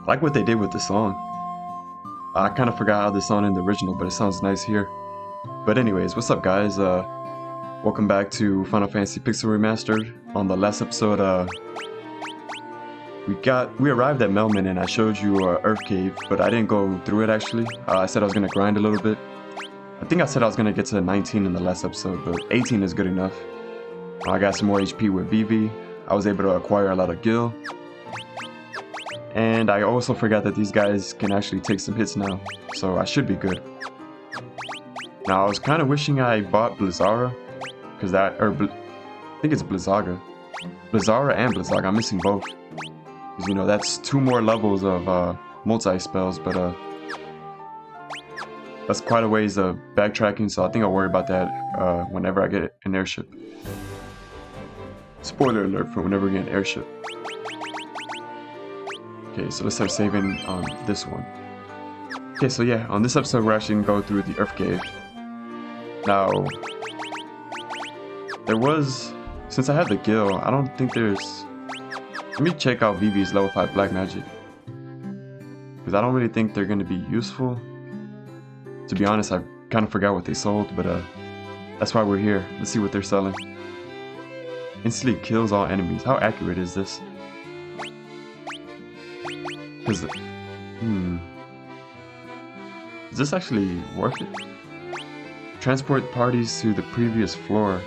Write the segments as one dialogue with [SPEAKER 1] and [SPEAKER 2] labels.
[SPEAKER 1] I like what they did with the song. I kind of forgot how this sounded in the original, but it sounds nice here. But anyways, what's up guys? Welcome back to Final Fantasy Pixel Remastered. On the last episode, we arrived at Melman and I showed you Earth Cave, but I didn't go through it actually. I said I was gonna grind a little bit. I think I said I was gonna get to 19 in the last episode, but 18 is good enough. I got some more HP with Vivi. I was able to acquire a lot of gil. And I also forgot that these guys can actually take some hits now, so I should be good. Now I was kind of wishing I bought Blizzara, because I think it's Blizzaga. Blizzara and Blizzaga, I'm missing both. Because you know, that's 2 more levels of multi-spells, but that's quite a ways of backtracking, so I think I'll worry about that whenever I get an airship. Spoiler alert for whenever we get an airship. Okay, so let's start saving on this one. Okay, so yeah, on this episode we're actually gonna go through the Earth Cave. Now, since I had the gil, I don't think there's... Let me check out Vivi's level 5 black magic. Because I don't really think they're gonna be useful. To be honest, I kind of forgot what they sold, but that's why we're here. Let's see what they're selling. Instantly kills all enemies. How accurate is this? Because, is this actually worth it? Transport parties to the previous floor.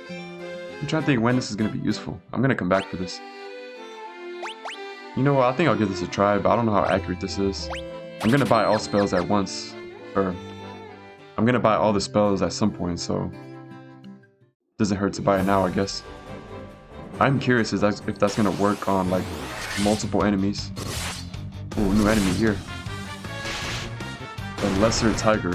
[SPEAKER 1] I'm trying to think when this is going to be useful. I'm going to come back for this. You know what, I think I'll give this a try, but I don't know how accurate this is. I'm going to buy all spells at once. Or, I'm going to buy all the spells at some point, so... Doesn't hurt to buy it now, I guess. I'm curious if that's going to work on, like, multiple enemies. Oh, new enemy here. The Lesser Tiger.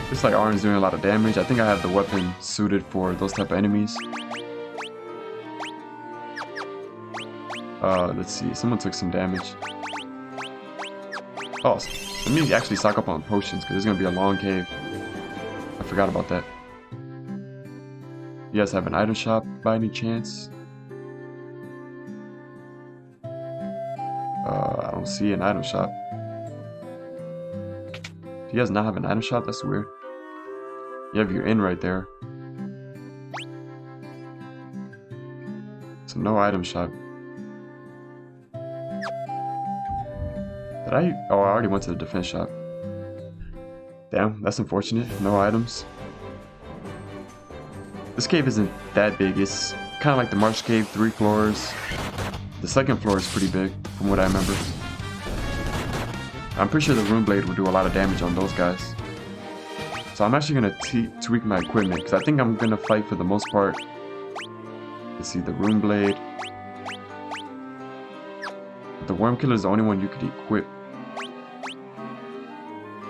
[SPEAKER 1] Looks like Arn's doing a lot of damage. I think I have the weapon suited for those type of enemies. Let's see. Someone took some damage. Oh, let me actually stock up on potions because it's going to be a long cave. I forgot about that. You guys have an item shop by any chance? I don't see an item shop. Do you guys not have an item shop? That's weird. You have your inn right there. So no item shop. Did I? Oh, I already went to the defense shop. Damn, that's unfortunate. No items. This cave isn't that big. It's kind of like the Marsh Cave, 3 floors. The second floor is pretty big, from what I remember. I'm pretty sure the Rune Blade will do a lot of damage on those guys. So I'm actually going to tweak my equipment, because I think I'm going to fight for the most part. Let's see, the Rune Blade. The Worm Killer is the only one you could equip.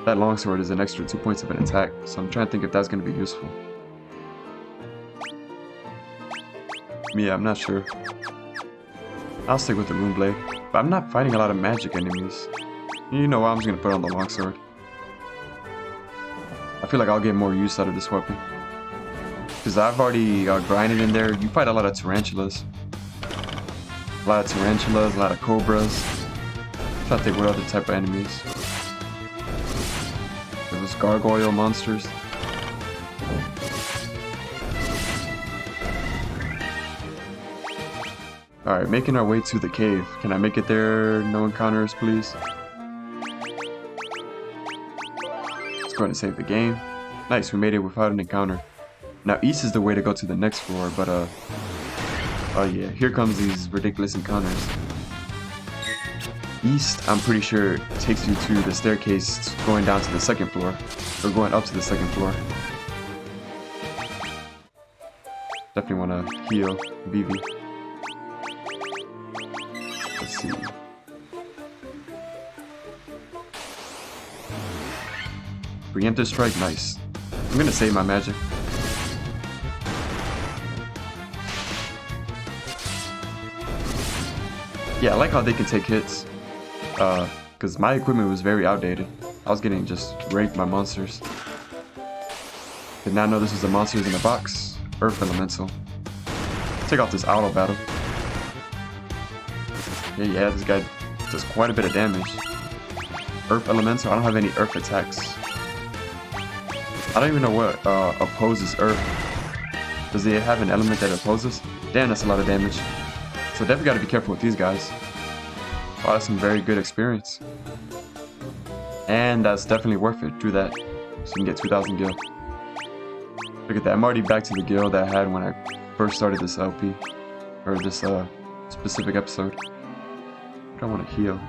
[SPEAKER 1] That longsword is an extra 2 points of an attack, so I'm trying to think if that's going to be useful. Yeah, I'm not sure. I'll stick with the Rune Blade, but I'm not fighting a lot of magic enemies. You know what, I'm just going to put on the longsword. I feel like I'll get more use out of this weapon. Because I've already grinded in there. You fight a lot of tarantulas. A lot of tarantulas, a lot of cobras. I thought they were other type of enemies. There was gargoyle monsters. Alright, making our way to the cave. Can I make it there? No encounters, please. Let's go ahead and save the game. Nice, we made it without an encounter. Now east is the way to go to the next floor, but oh yeah, here comes these ridiculous encounters. East, I'm pretty sure, takes you to the staircase going down to the second floor. Or going up to the second floor. Definitely want to heal Vivi. Let's see. Preemptive strike, nice. I'm gonna save my magic. Yeah, I like how they can take hits. Because my equipment was very outdated. I was getting just raped by monsters. Did not know this was the monsters in a box. Earth Elemental. Take off this auto battle. Yeah, this guy does quite a bit of damage. Earth Elemental, I don't have any Earth attacks. I don't even know what opposes Earth. Does it have an element that opposes? Damn, that's a lot of damage. So definitely got to be careful with these guys. Wow, that's some very good experience. And that's definitely worth it. Do that. So you can get 2,000 gil. Look at that. I'm already back to the gil that I had when I first started this LP. Or this specific episode. I don't want to heal.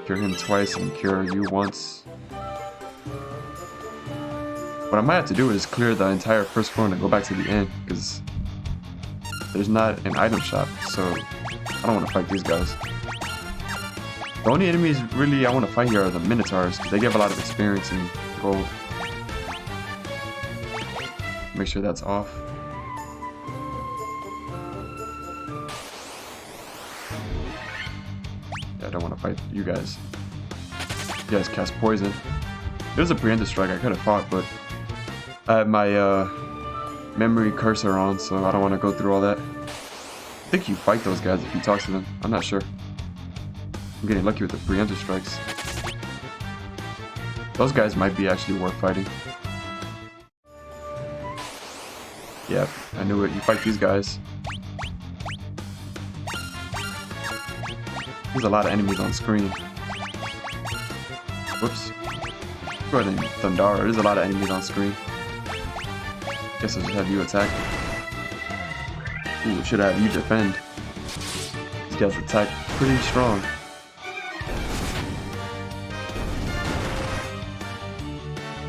[SPEAKER 1] Cure him twice and cure you once. What I might have to do is clear the entire first floor and go back to the end, because there's not an item shop, so I don't want to fight these guys. The only enemies really I want to fight here are the Minotaurs, because they give a lot of experience and gold. Make sure that's off. Yeah, I don't want to fight you guys. You guys cast poison. There's a preemptive strike I could have fought, but I have my memory cursor on, so I don't want to go through all that. I think you fight those guys if you talk to them. I'm not sure. I'm getting lucky with the preemptive strikes. Those guys might be actually worth fighting. Yeah, I knew it. You fight these guys. There's a lot of enemies on screen. Whoops. Go ahead and Thundara. There's a lot of enemies on screen. Guess I'll just have you attack. Ooh, should I have you defend? These guys attack pretty strong.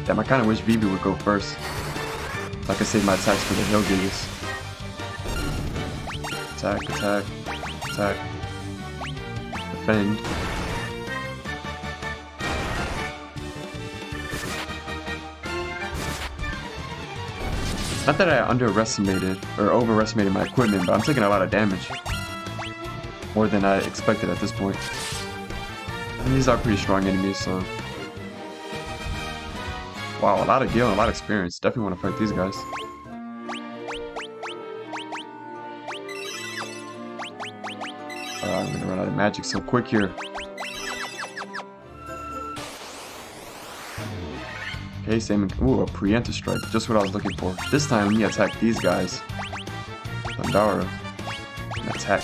[SPEAKER 1] Damn, I kinda wish Vivi would go first. So I could save my attacks for the hill gauges. Attack, attack, attack. Defend. Not that I underestimated or overestimated my equipment, but I'm taking a lot of damage. More than I expected at this point. And these are pretty strong enemies, so... Wow, a lot of gil and a lot of experience. Definitely want to fight these guys. I'm gonna run out of magic so quick here. Okay, same. Ooh, a preemptive strike. Just what I was looking for. This time, let me attack these guys. Thundara. And attack.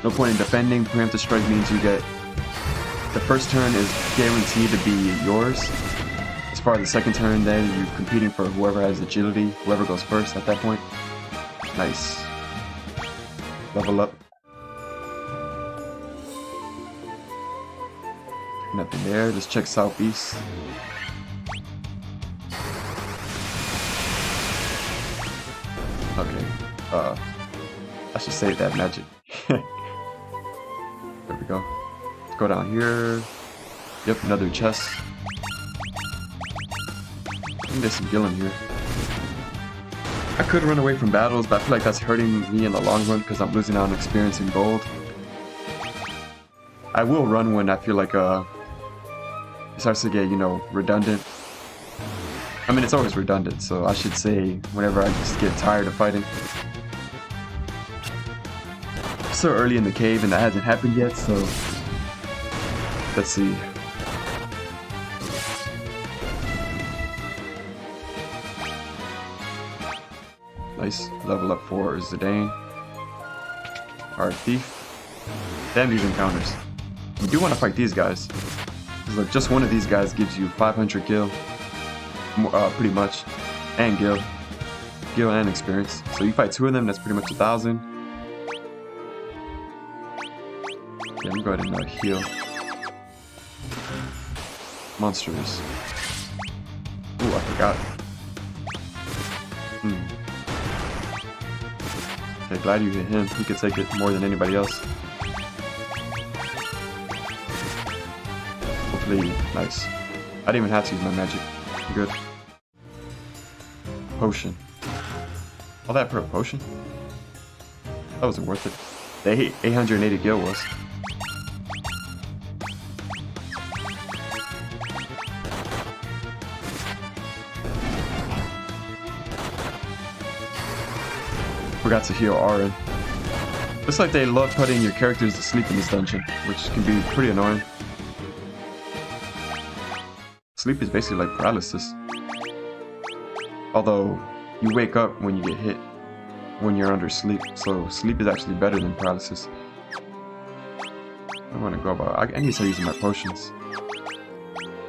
[SPEAKER 1] No point in defending. Preemptive strike means you get... The first turn is guaranteed to be yours. As far as the second turn, then you're competing for whoever has agility. Whoever goes first at that point. Nice. Level up. Nothing there. Just check southeast. Okay, I should save that magic. There we go. Let's go down here. Yep, another chest. I think there's some gil in here. I could run away from battles, but I feel like that's hurting me in the long run because I'm losing out on experience and gold. I will run when I feel like it starts to get, you know, redundant. I mean, it's always redundant, so I should say whenever I just get tired of fighting. It's so early in the cave and that hasn't happened yet, so... Let's see. Nice. Level up for Zidane. Our thief. Damn these encounters. You do want to fight these guys. Because look, just one of these guys gives you 500 gil. Pretty much. And gil. Gil and experience. So you fight two of them, that's pretty much 1,000. Yeah, I'm going to go ahead and heal. Monsters. Ooh, I forgot. Okay, glad you hit him. He could take it more than anybody else. Hopefully, nice. I didn't even have to use my magic. I'm good. Potion. All that for a potion? That wasn't worth it. The 880 gil was. Forgot to heal Aaron. Looks like they love putting your characters to sleep in this dungeon, which can be pretty annoying. Sleep is basically like paralysis. Although, you wake up when you get hit when you're under sleep, so sleep is actually better than paralysis. I want to go about. I need to start using my potions.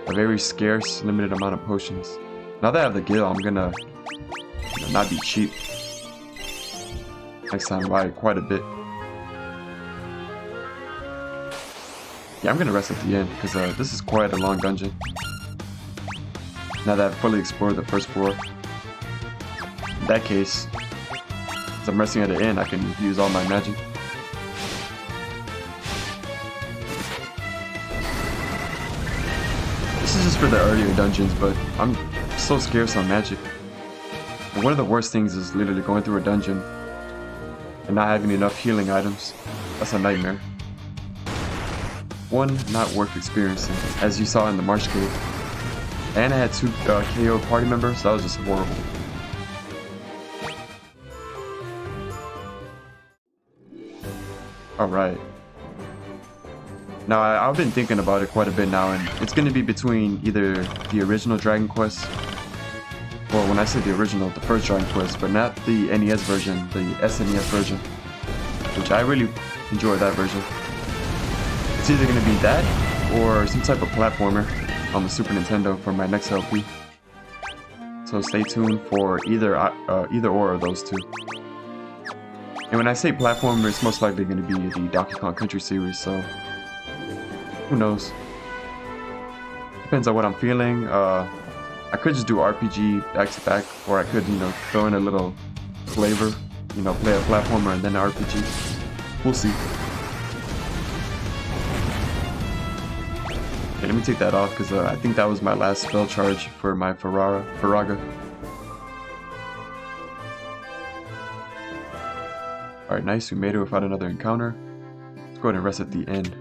[SPEAKER 1] A very scarce, limited amount of potions. Now that I have the guild, I'm gonna not be cheap. Next time, buy quite a bit. Yeah, I'm gonna rest at the end because this is quite a long dungeon. Now that I've fully explored the first floor. In that case, since I'm resting at the end, I can use all my magic. This is just for the earlier dungeons, but I'm so scarce on magic. And one of the worst things is literally going through a dungeon and not having enough healing items. That's a nightmare. One not worth experiencing, as you saw in the Marsh Cave. And I had 2 KO party members, so that was just horrible. Alright. Now, I've been thinking about it quite a bit now, and it's going to be between either the original Dragon Quest, well, when I say the original, the first Dragon Quest, but not the NES version, the SNES version, which I really enjoy that version. It's either going to be that, or some type of platformer on the Super Nintendo for my next LP. So stay tuned for either or of those two. And when I say platformer, it's most likely going to be the Donkey Kong Country series, so who knows? Depends on what I'm feeling. I could just do RPG back to back, or I could, throw in a little flavor, play a platformer and then an RPG. We'll see. Okay, let me take that off because I think that was my last spell charge for my Faraga. Alright, nice. We made it without another encounter. Let's go ahead and rest at the end.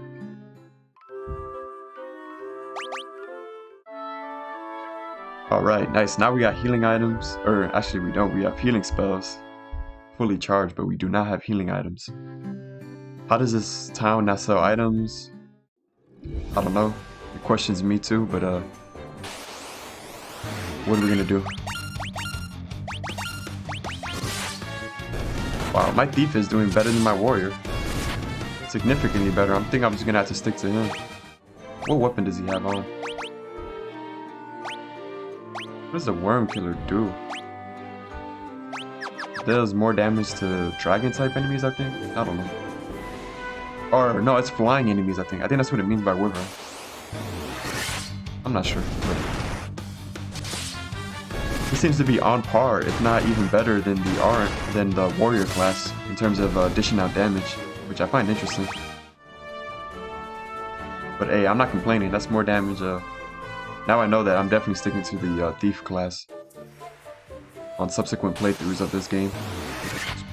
[SPEAKER 1] Alright, nice. Now we got healing items. Or actually we don't. We have healing spells. Fully charged, but we do not have healing items. How does this town not sell items? I don't know. It questions me too, but what are we gonna do? Wow, my thief is doing better than my warrior. Significantly better. I think I'm just gonna have to stick to him. What weapon does he have on? What does the worm killer do? Does more damage to dragon type enemies, I think? I don't know. Or no, it's flying enemies, I think. I think that's what it means by wyvern. I'm not sure. But he seems to be on par, if not even better than the warrior class in terms of dishing out damage, which I find interesting. But hey, I'm not complaining. That's more damage. Now I know that I'm definitely sticking to the thief class on subsequent playthroughs of this game,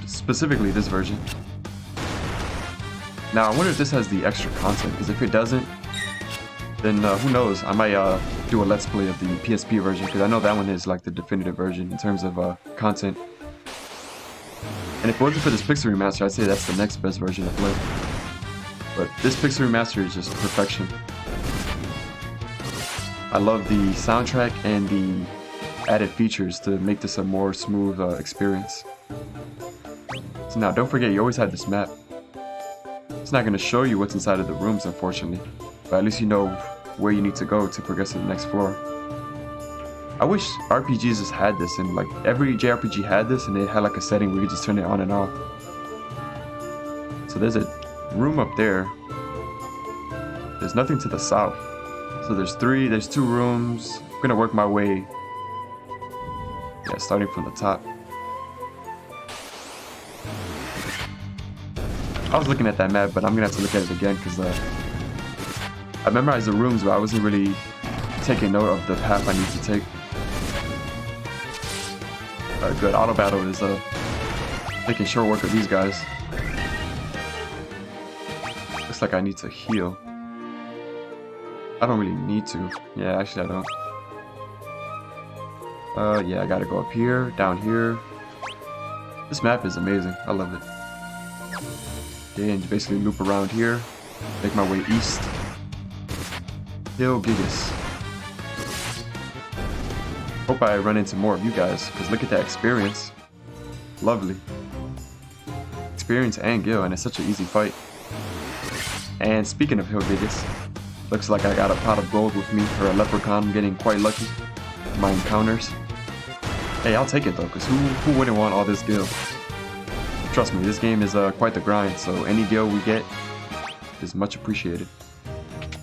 [SPEAKER 1] specifically this version. Now I wonder if this has the extra content, because if it doesn't, then who knows, I might do a let's play of the PSP version, because I know that one is like the definitive version in terms of content. And if it wasn't for this Pixel Remaster, I'd say that's the next best version to play. But this Pixel Remaster is just perfection. I love the soundtrack and the added features to make this a more smooth experience. So now, don't forget, you always have this map. It's not going to show you what's inside of the rooms, unfortunately, but at least you know where you need to go to progress to the next floor. I wish RPGs just had this, and like every JRPG had this, and it had like a setting where you could just turn it on and off. So there's a room up there. There's nothing to the south. So there's 2 rooms. I'm gonna work my way, yeah, starting from the top. I was looking at that map, but I'm gonna have to look at it again because I memorized the rooms, but I wasn't really taking note of the path I need to take. Alright, good. Auto battle is making short work of these guys. Looks like I need to heal. I don't really need to. Yeah, actually I don't. Yeah, I gotta go up here, down here. This map is amazing. I love it. Okay, and basically loop around here. Make my way east. Hill Gigas. Hope I run into more of you guys, because look at that experience. Lovely. Experience and Gil, and it's such an easy fight. And speaking of Hill Gigas, looks like I got a pot of gold with me for a leprechaun. I'm getting quite lucky in my encounters. Hey, I'll take it though, because who wouldn't want all this Gil? Trust me, this game is quite the grind, so any Gil we get is much appreciated.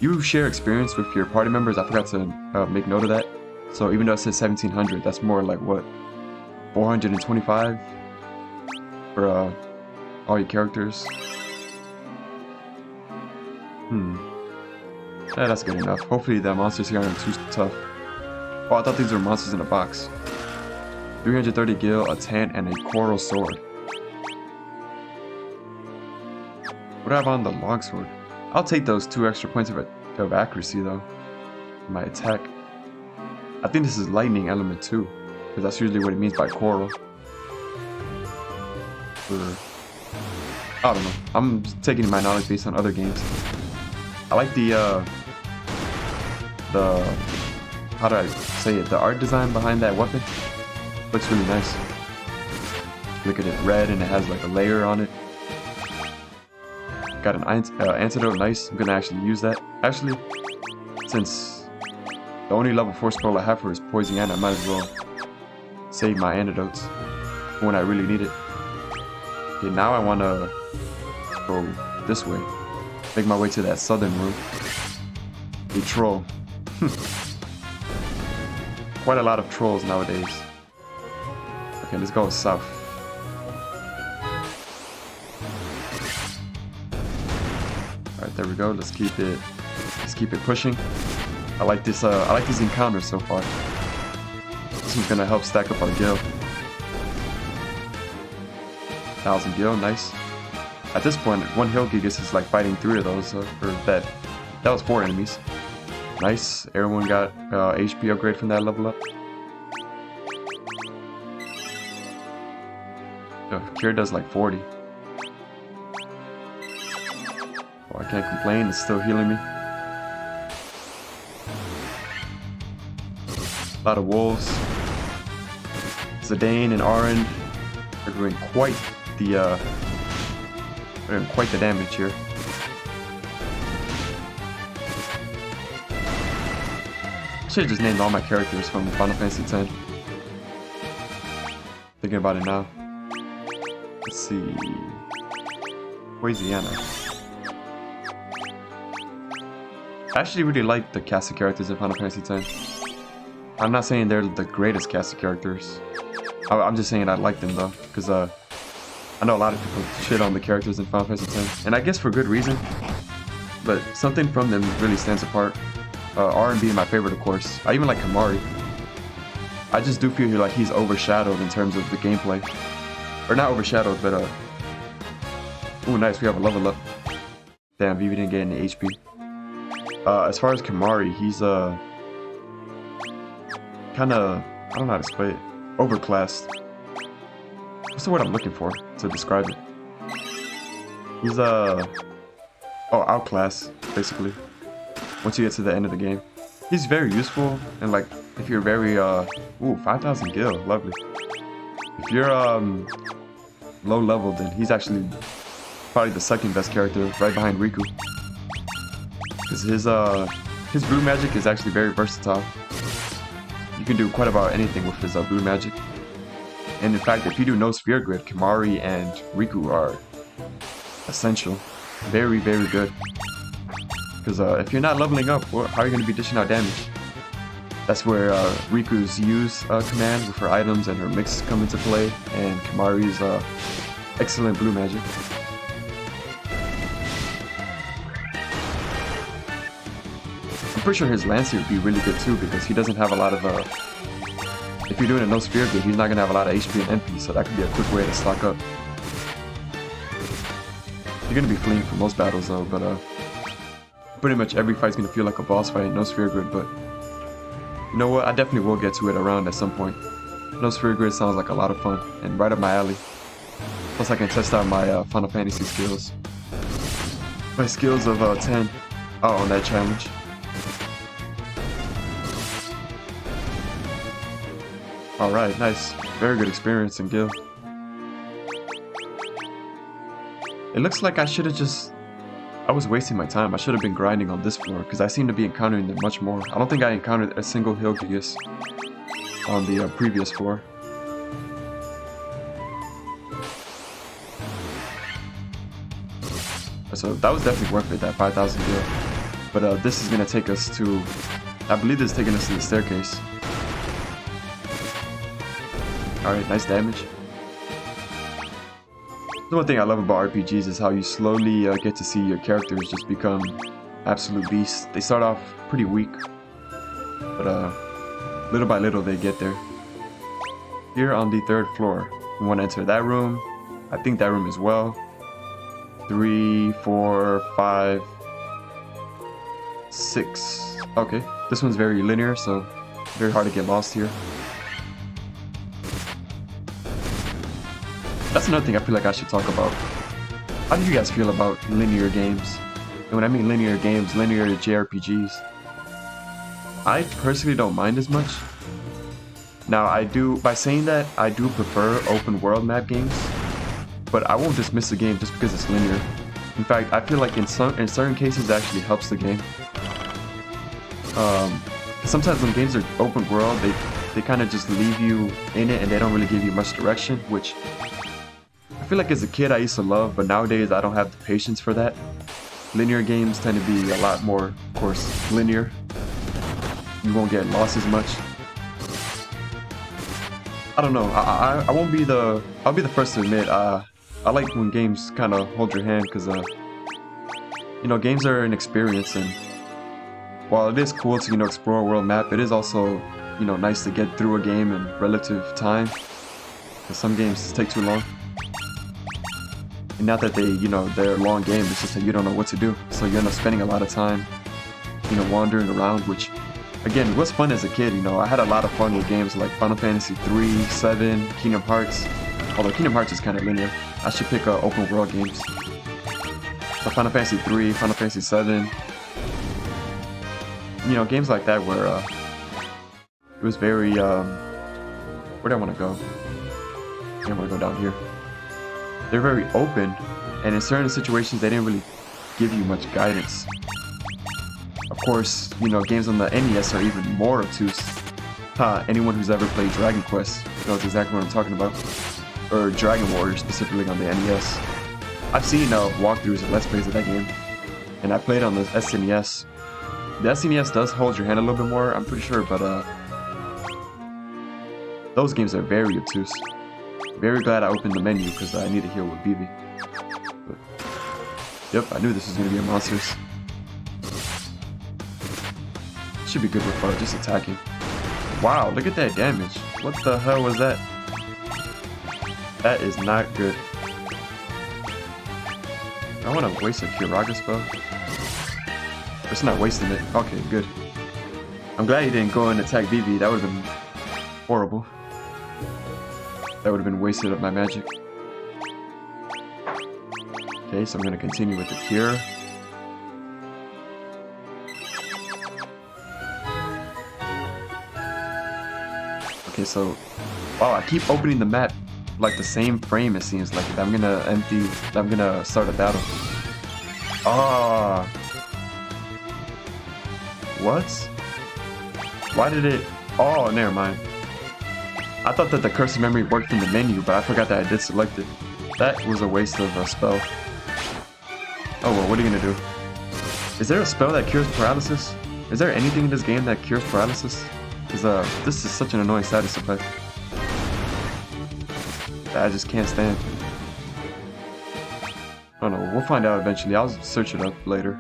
[SPEAKER 1] You share experience with your party members. I forgot to make note of that. So even though it says 1700, that's more like what? 425 for all your characters. Yeah, that's good enough. Hopefully the monsters here aren't too tough. Oh, I thought these were monsters in a box. 330 gil, a tent, and a coral sword. What do I have on the longsword? I'll take those 2 extra points of accuracy though. My attack. I think this is lightning element too, because that's usually what it means by coral. I don't know. I'm taking my knowledge based on other games. I like the how do I say it? The art design behind that weapon looks really nice. Look at it, red, and it has like a layer on it. Got an antidote, nice. I'm gonna actually use that. Actually, since the only level 4 scroll I have for is poison, and I might as well save my antidotes when I really need it. Okay, now I wanna go this way. Make my way to that southern room. A troll. Quite a lot of trolls nowadays. Okay, let's go south. Alright, there we go. Let's keep it pushing. I like this I like these encounters so far. This one's gonna help stack up our gil. 1000 gil, nice. At this point, 1 Hill Gigas is like fighting 3 of those, or that was 4 enemies. Nice, everyone got HP upgrade from that level up. Cure does like 40. Oh, I can't complain, it's still healing me. A lot of wolves. Zidane and Arin are doing quite the damage here. I should have just named all my characters from Final Fantasy X. Thinking about it now. Let's see. Poisiana. I actually really like the cast of characters in Final Fantasy X. I'm not saying they're the greatest cast of characters. I'm just saying I like them though, because I know a lot of people shit on the characters in Final Fantasy X, and I guess for good reason. But something from them really stands apart. R&B is my favorite, of course. I even like Kamari. I just do feel like he's overshadowed in terms of the gameplay. Or not overshadowed, but ooh, nice, we have a level up. Damn, Vivi didn't get any HP. As far as Kamari, he's kinda, I don't know how to explain it. Overclassed. What's the word I'm looking for to describe it? He's outclassed, basically. Once you get to the end of the game. He's very useful, and like, if you're very, ooh, 5,000 gil, lovely. If you're, low level, then he's actually probably the 2nd best character, right behind Riku. Because his blue magic is actually very versatile. You can do quite about anything with his blue magic. And in fact, if you do no sphere grid, Kamari and Riku are essential. Very, very good. Because if you're not leveling up, how are you going to be dishing out damage? That's where Riku's use command with her items and her mix come into play, and Kamari's excellent blue magic. I'm pretty sure his Lancer would be really good too, because he doesn't have a lot of if you're doing a no sphere grid, he's not going to have a lot of HP and MP, so that could be a quick way to stock up. You're going to be fleeing for most battles though, but pretty much every fight's going to feel like a boss fight, no sphere grid, but you know what, I definitely will get to it around at some point. No sphere grid sounds like a lot of fun, and right up my alley. Plus I can test out my Final Fantasy skills. My skills of 10 on that challenge. Alright, nice. Very good experience in Guild. It looks like I should have just... I was wasting my time. I should have been grinding on this floor because I seem to be encountering them much more. I don't think I encountered a single Hilgius on the previous floor. So that was definitely worth it, that 5,000 Gil. But this is going to take us to... I believe this is taking us to the staircase. Alright, nice damage. The one thing I love about RPGs is how you slowly get to see your characters just become absolute beasts. They start off pretty weak, but little by little they get there. Here on the 3rd floor, we want to enter that room. I think that room as well. 3, 4, 5, 6. Okay, this one's very linear, so very hard to get lost here. That's another thing I feel like I should talk about. How do you guys feel about linear games? And when I mean linear games, linear JRPGs. I personally don't mind as much. Now by saying that, I do prefer open world map games, but I won't dismiss a game just because it's linear. In fact, I feel like in certain cases it actually helps the game. Sometimes when games are open world, they kind of just leave you in it and they don't really give you much direction, which I feel like as a kid I used to love, but nowadays I don't have the patience for that. Linear games tend to be a lot more, of course, linear. You won't get lost as much. I don't know. I won't be the. I'll be the first to admit. I like when games kind of hold your hand because, you know, games are an experience, and while it is cool to explore a world map, it is also nice to get through a game in relative time. Because some games take too long. And not that they're a long game, it's just that you don't know what to do. So you end up spending a lot of time, wandering around, which, again, was fun as a kid. I had a lot of fun with games like Final Fantasy 3, 7, Kingdom Hearts. Although Kingdom Hearts is kind of linear. I should pick open world games. So Final Fantasy 3, Final Fantasy 7. Games like that where it was very, where do I want to go? I think I want to go down here. They're very open, and in certain situations they didn't really give you much guidance. Of course, games on the NES are even more obtuse. Anyone who's ever played Dragon Quest knows exactly what I'm talking about. Or Dragon Warrior, specifically on the NES. I've seen walkthroughs and Let's Plays of that game, and I played on the SNES. The SNES does hold your hand a little bit more, I'm pretty sure, but those games are very obtuse. Very glad I opened the menu because I need to heal with Vivi. But, yep, I knew this was going to be a monsters. Should be good with just attacking. Wow, look at that damage. What the hell was that? That is not good. I want to waste a Kiraga spell. It's not wasting it. Okay, good. I'm glad he didn't go and attack Vivi. That would have been horrible. That would have been wasted of my magic. Okay, so I'm going to continue with the cure. Okay, so... wow, I keep opening the map like the same frame, it seems like. I'm going to start a battle. Ah. What? Why did it... oh, never mind. I thought that the Curse of Memory worked in the menu, but I forgot that I did select it. That was a waste of a spell. Oh well, what are you gonna do? Is there a spell that cures paralysis? Is there anything in this game that cures paralysis? Because this is such an annoying status effect that I just can't stand. I don't know, we'll find out eventually. I'll search it up later.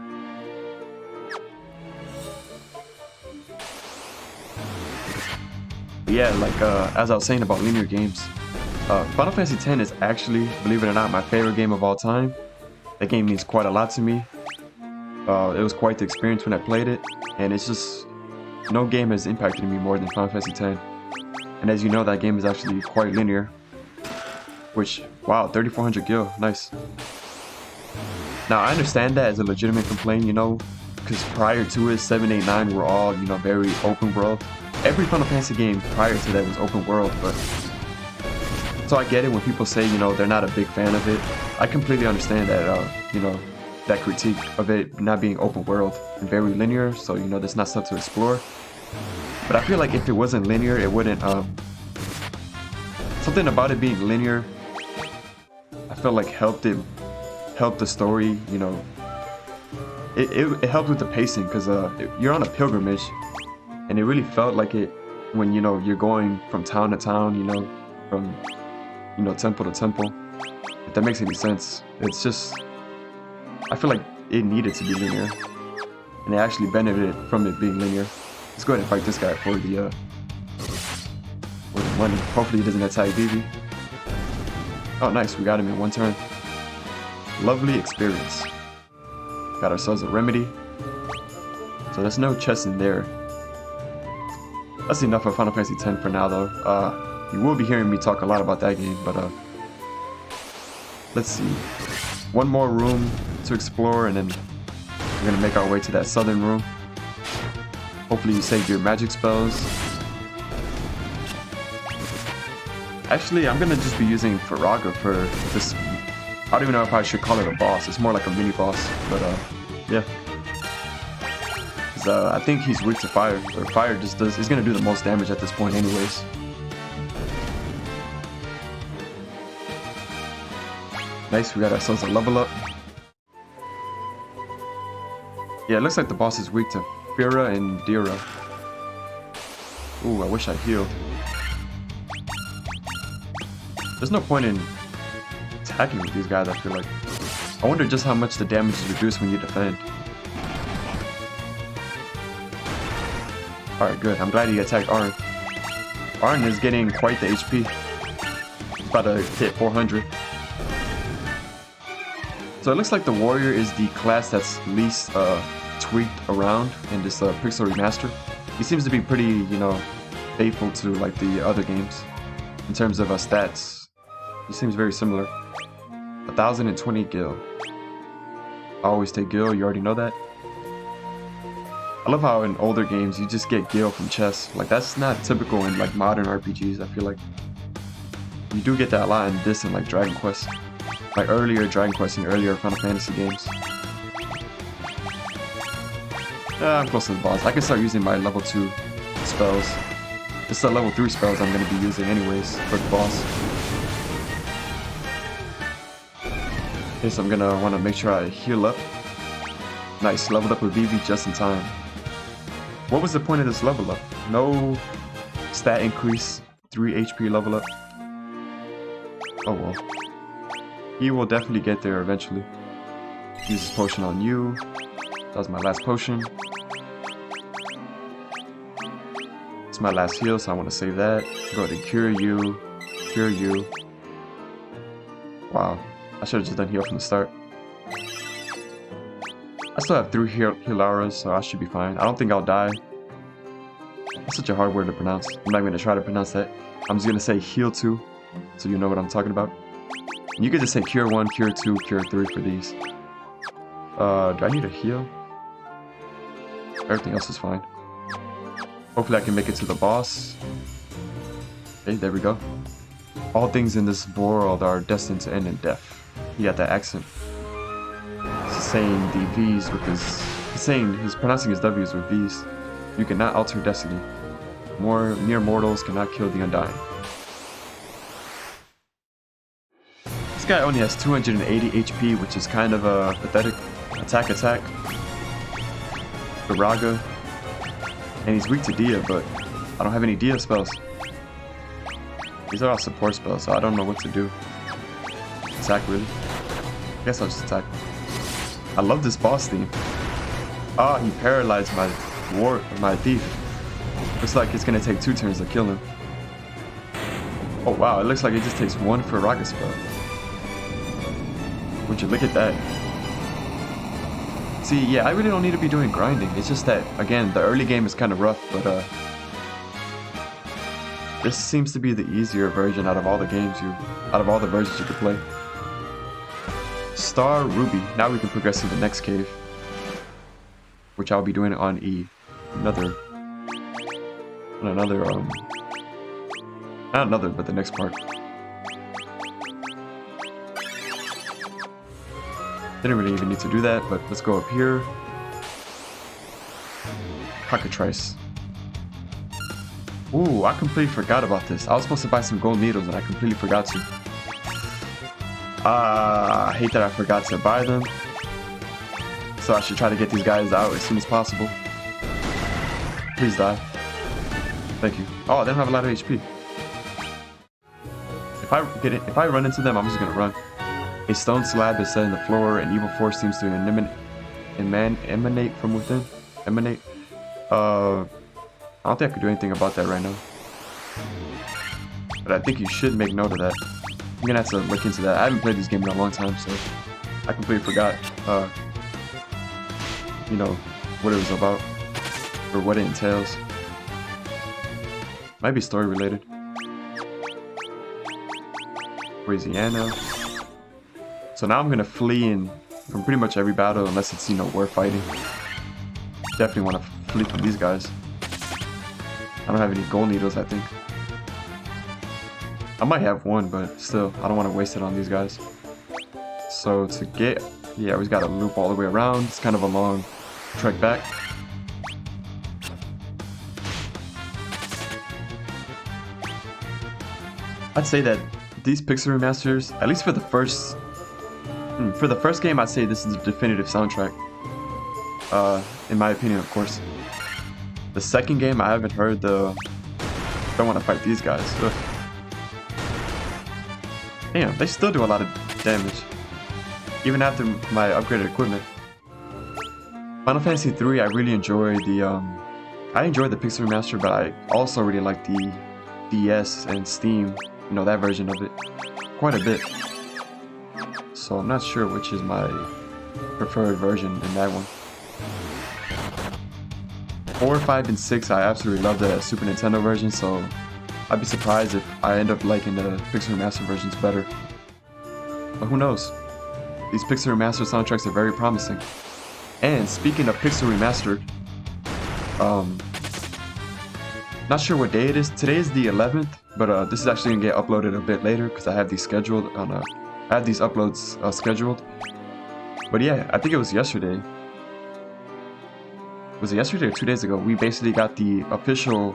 [SPEAKER 1] But yeah, like as I was saying about linear games, Final Fantasy X is actually, believe it or not, my favorite game of all time. That game means quite a lot to me. It was quite the experience when I played it, and it's just, no game has impacted me more than Final Fantasy X. And as you know, that game is actually quite linear. Which, wow, 3,400 gil, nice. Now, I understand that as a legitimate complaint, you know, because prior to it, 7, 8, 9 were all, you know, very open world. Every Final Fantasy game prior to that was open world, but... So I get it when people say, you know, they're not a big fan of it. I completely understand that, you know, that critique of it not being open world and very linear, so, you know, there's not stuff to explore. But I feel like if it wasn't linear, it wouldn't, something about it being linear, I feel like helped the story, you know, it helped with the pacing, because you're on a pilgrimage, and it really felt like it when, you know, you're going from town to town, you know, from, you know, temple to temple, if that makes any sense. It's just, I feel like it needed to be linear, and it actually benefited from it being linear. Let's go ahead and fight this guy for the money. Hopefully he doesn't attack Vivi. Oh nice, we got him in one turn. Lovely experience. Got ourselves a remedy. So there's no chest in there. That's enough of Final Fantasy X for now though. You will be hearing me talk a lot about that game, but let's see. One more room to explore, and then we're gonna make our way to that southern room. Hopefully you save your magic spells. Actually, I'm gonna just be using Faraga for this. I don't even know if I should call it a boss. It's more like a mini boss, but yeah. I think he's weak to fire, or fire just does. He's gonna do the most damage at this point, anyways. Nice, we got ourselves a level up. Yeah, it looks like the boss is weak to Fira and Dira. Ooh, I wish I healed. There's no point in attacking with these guys, I feel like. I wonder just how much the damage is reduced when you defend. Alright, good. I'm glad he attacked Arn. Arn is getting quite the HP. He's about to hit 400. So it looks like the warrior is the class that's least tweaked around in this Pixel Remaster. He seems to be pretty, you know, faithful to like the other games in terms of stats. He seems very similar. 1,020 gil. I always take gil, you already know that. I love how in older games you just get gil from chests. Like that's not typical in like modern RPGs, I feel like. You do get that a lot in this and like Dragon Quest. Like earlier Dragon Quest and earlier Final Fantasy games. I'm close to the boss. I can start using my level 2 spells. It's the level 3 spells I'm going to be using anyways for the boss. Okay, so I'm going to want to make sure I heal up. Nice, leveled up with Vivi just in time. What was the point of this level up? No stat increase, 3 HP level up. Oh well. He will definitely get there eventually. Use this potion on you. That was my last potion. It's my last heal, so I want to save that. Go ahead and cure you. Cure you. Wow. I should have just done heal from the start. I still have 3 Hilaras, so I should be fine. I don't think I'll die. That's such a hard word to pronounce. I'm not going to try to pronounce that. I'm just going to say heal 2, so you know what I'm talking about. And you could just say cure 1, cure 2, cure 3 for these. Do I need a heal? Everything else is fine. Hopefully I can make it to the boss. Okay, there we go. All things in this world are destined to end in death. He got that accent. He's saying the V's with his... He's pronouncing his W's with V's. You cannot alter destiny. Mere mortals cannot kill the undying. This guy only has 280 HP, which is kind of a pathetic. Attack. Faraga. And he's weak to Dia, but I don't have any Dia spells. These are all support spells, so I don't know what to do. Attack, really? I guess I'll just attack. I love this boss theme. Ah, he paralyzed my thief. Looks like it's gonna take 2 turns to kill him. Oh wow, it looks like it just takes 1 Faraga spell. Would you look at that? See, yeah, I really don't need to be doing grinding. It's just that, again, the early game is kind of rough, but This seems to be the easier version out of all the versions you could play. Star Ruby. Now we can progress to the next cave, which I'll be doing on but the next part. Didn't really even need to do that, but let's go up here. Cockatrice. Ooh, I completely forgot about this. I was supposed to buy some gold needles and I completely forgot to. I hate that I forgot to buy them. So I should try to get these guys out as soon as possible. Please die. Thank you. Oh, they don't have a lot of HP. If I run into them, I'm just gonna run. A stone slab is set in the floor. An evil force seems to emanate from within. Emanate. I don't think I could do anything about that right now. But I think you should make note of that. I'm gonna have to look into that. I haven't played this game in a long time, so I completely forgot, you know, what it was about or what it entails. Might be story related. Louisiana. So now I'm gonna flee from pretty much every battle unless it's, you know, we're fighting. Definitely want to flee from these guys. I don't have any gold needles, I think. I might have one, but still, I don't want to waste it on these guys. So to get, yeah, we got to loop all the way around. It's kind of a long trek back. I'd say that these Pixel remasters, at least for the first game, I'd say this is the definitive soundtrack. In my opinion, of course. The second game, I haven't heard the... Don't want to fight these guys. Ugh. Damn, they still do a lot of damage. Even after my upgraded equipment. Final Fantasy 3, I really enjoy the... I enjoy the Pixel Remaster, but I also really like the DS and Steam, you know, that version of it. Quite a bit. So I'm not sure which is my preferred version in that one. 4, 5, and 6, I absolutely love the Super Nintendo version, so I'd be surprised if I end up liking the Pixel Remaster versions better. But who knows? These Pixel Remaster soundtracks are very promising. And speaking of Pixel Remastered, not sure what day it is. Today is the 11th, but this is actually gonna get uploaded a bit later because I have these scheduled on I have these uploads scheduled. But yeah, I think it was yesterday. Was it yesterday or 2 days ago? We basically got the official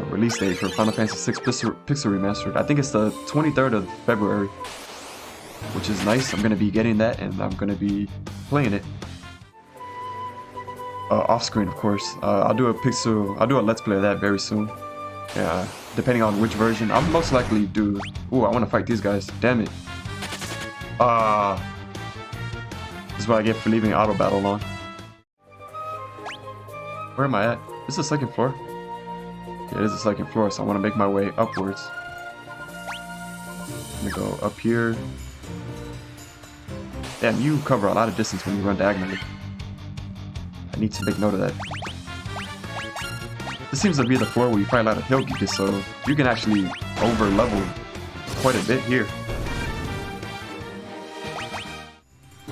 [SPEAKER 1] release date for Final Fantasy VI Pixel Remastered. I think it's the 23rd of February, which is nice. I'm gonna be getting that, and I'm gonna be playing it off screen, of course. I'll do a Let's Play of that very soon. Yeah, depending on which version. I'll most likely do. Ooh, I want to fight these guys. Damn it. This is what I get for leaving auto battle on. Where am I at? This is the second floor? Yeah, it is the second floor, so I want to make my way upwards. I'm gonna go up here. Damn, you cover a lot of distance when you run diagonally. I need to make note of that. This seems to be the floor where you fight a lot of hill geekers, so you can actually over level quite a bit here.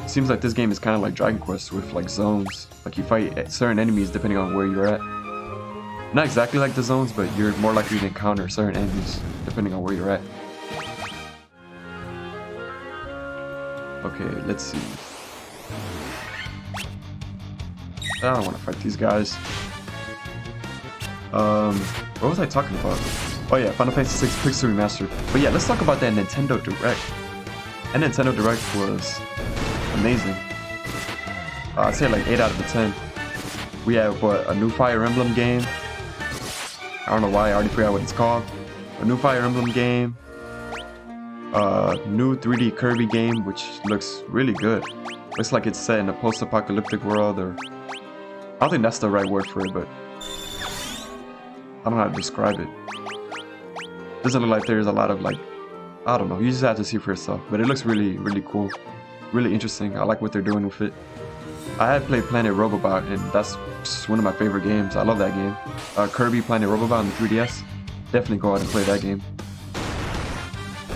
[SPEAKER 1] Seems like this game is kind of like Dragon Quest with like zones. Like you fight certain enemies depending on where you're at. Not exactly like the zones, but you're more likely to encounter certain enemies depending on where you're at. Okay, let's see. I don't want to fight these guys. What was I talking about? Oh yeah, Final Fantasy VI Pixel Remastered. But yeah, let's talk about that Nintendo Direct. That Nintendo Direct was amazing. I'd say like 8 out of 10. We have what, a new Fire Emblem game. I don't know why, I already forgot what it's called. A new Fire Emblem game. New 3D Kirby game, which looks really good. Looks like it's set in a post-apocalyptic world, or I don't think that's the right word for it, but I don't know how to describe it. Doesn't look like there's a lot of like, I don't know, you just have to see for yourself. But it looks really, really cool. Really interesting. I like what they're doing with it. I had played Planet Robobot, and that's just one of my favorite games. I love that game. Kirby Planet Robobot on the 3DS. definitely go out and play that game.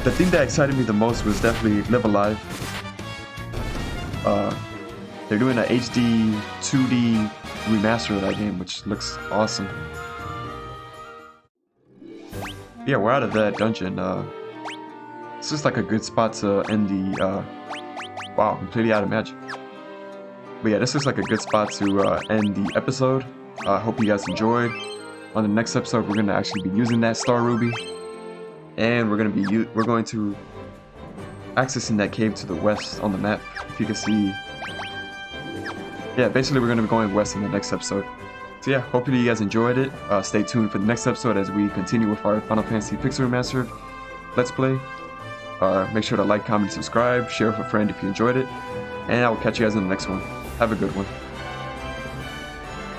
[SPEAKER 1] The thing that excited me the most was definitely Live Alive. They're doing an HD 2D remaster of that game, which looks awesome. Yeah, we're out of that dungeon. It's just like a good spot to end the, wow, completely out of magic. But yeah, this looks like a good spot to end the episode. I hope you guys enjoyed. On the next episode, we're gonna actually be using that Star Ruby, and we're going to accessing that cave to the west on the map. If you can see, yeah, basically we're gonna be going west in the next episode. So yeah, hopefully you guys enjoyed it. Stay tuned for the next episode as we continue with our Final Fantasy Pixel Remastered Let's Play. Make sure to like, comment, subscribe, share with a friend if you enjoyed it, and I will catch you guys in the next one. Have a good one.